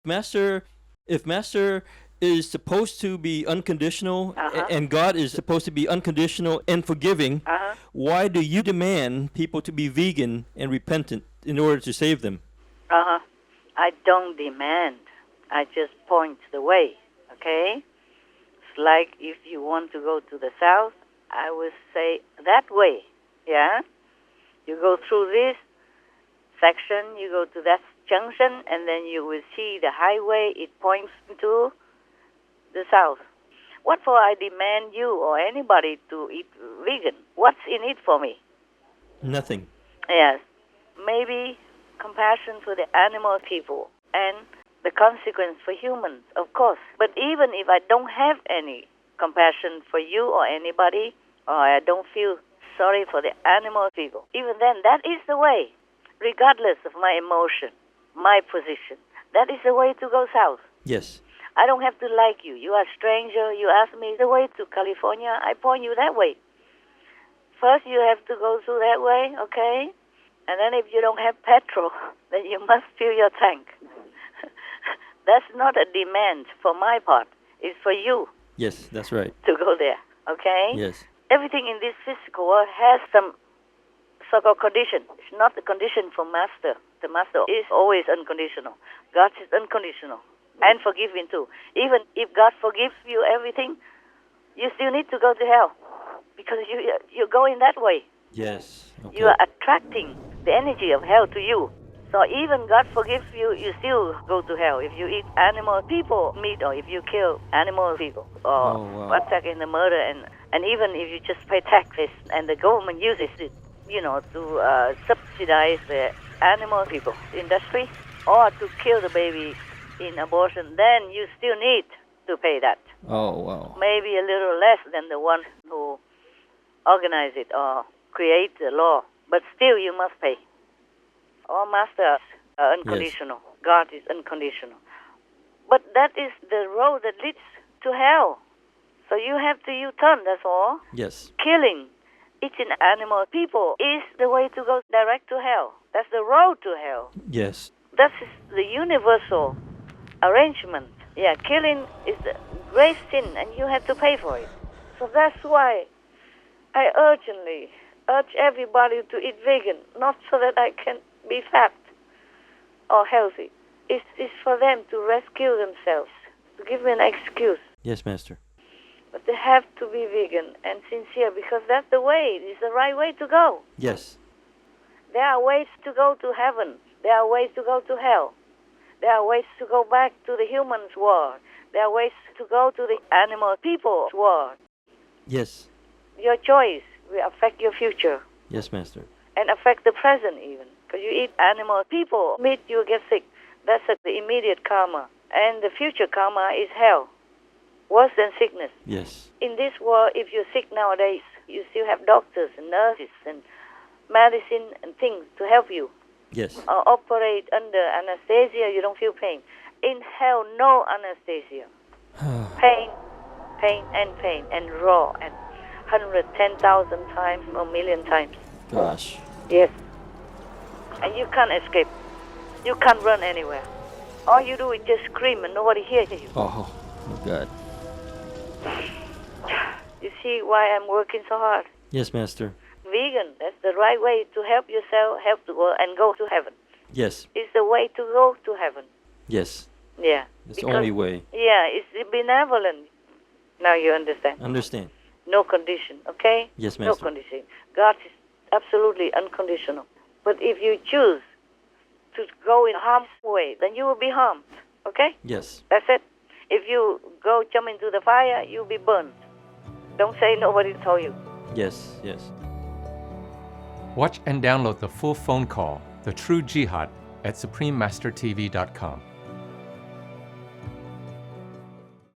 Master is supposed to be unconditional, and God is supposed to be unconditional and forgiving, why do you demand people to be vegan and repentant in order to save them? I don't demand. I just point the way, okay? It's like if you want to go to the south, I would say that way, yeah? You go through this section, you go to that junction, and then you will see the highway. It points to the south. What for I demand you or anybody to eat vegan? What's in it for me? Nothing. Yes. Maybe compassion for the animal people and the consequence for humans, of course. But even if I don't have any compassion for you or anybody, or I don't feel sorry for the animal people, even then, that is the way, regardless of my emotion, my position. That is the way to go south. Yes. I don't have to like you. You are a stranger. You ask me the way to California. I point you that way. First, you have to go through that way, okay? And then if you don't have petrol, then you must fill your tank. That's not a demand for my part. It's for you. Yes, that's right. To go there, okay? Yes. Everything in this physical world has some so-called condition. It's not the condition for Master. The Master is always unconditional. God is unconditional and forgiving too. Even if God forgives you everything, you still need to go to hell because you're going that way. Yes. Okay. You are attracting the energy of hell to you. So even God forgives you, you still go to hell if you eat animal people meat or if you kill animal people or attack in the murder and even if you just pay taxes and the government uses it, to subsidize the animal people industry or to kill the baby in abortion, then you still need to pay that. Oh, wow. Maybe a little less than the one who organize it or create the law, but still you must pay. All masters are unconditional. Yes. God is unconditional. But that is the road that leads to hell. So you have to U-turn, that's all. Yes. Killing, eating animal people is the way to go direct to hell. That's the road to hell. Yes. That is the universal arrangement. Yeah, killing is the great sin and you have to pay for it. So that's why I urgently urge everybody to eat vegan, not so that I can be fat or healthy. It's for them to rescue themselves, to give me an excuse. Yes, Master. But they have to be vegan and sincere because that's the way. It's the right way to go. Yes. There are ways to go to heaven. There are ways to go to hell. There are ways to go back to the human's world. There are ways to go to the animal people's world. Yes. Your choice will affect your future. Yes, Master. And affect the present even. Because you eat animal people meat, you get sick. That's the immediate karma. And the future karma is hell. Worse than sickness. Yes. In this world, if you're sick nowadays, you still have doctors and nurses and medicine and things to help you. Yes. Or operate under anesthesia, you don't feel pain. In hell, no anesthesia. Pain, and raw, and 110,000 times or million times. Gosh. Yes. And you can't escape. You can't run anywhere. All you do is just scream and nobody hears you. Oh, God. You see why I'm working so hard? Yes, Master. Vegan, that's the right way to help yourself, help the world, and go to heaven. Yes. It's the way to go to heaven. Yes. Yeah. It's the only way. Yeah, it's benevolent. Now you understand. Understand. No condition, okay? Yes, Master. No condition. God is absolutely unconditional. But if you choose to go in harm's way, then you will be harmed, okay? Yes. That's it. If you go jump into the fire, you'll be burned. Don't say nobody told you. Yes, yes. Watch and download the full phone call, The True Jihad, at SupremeMasterTV.com.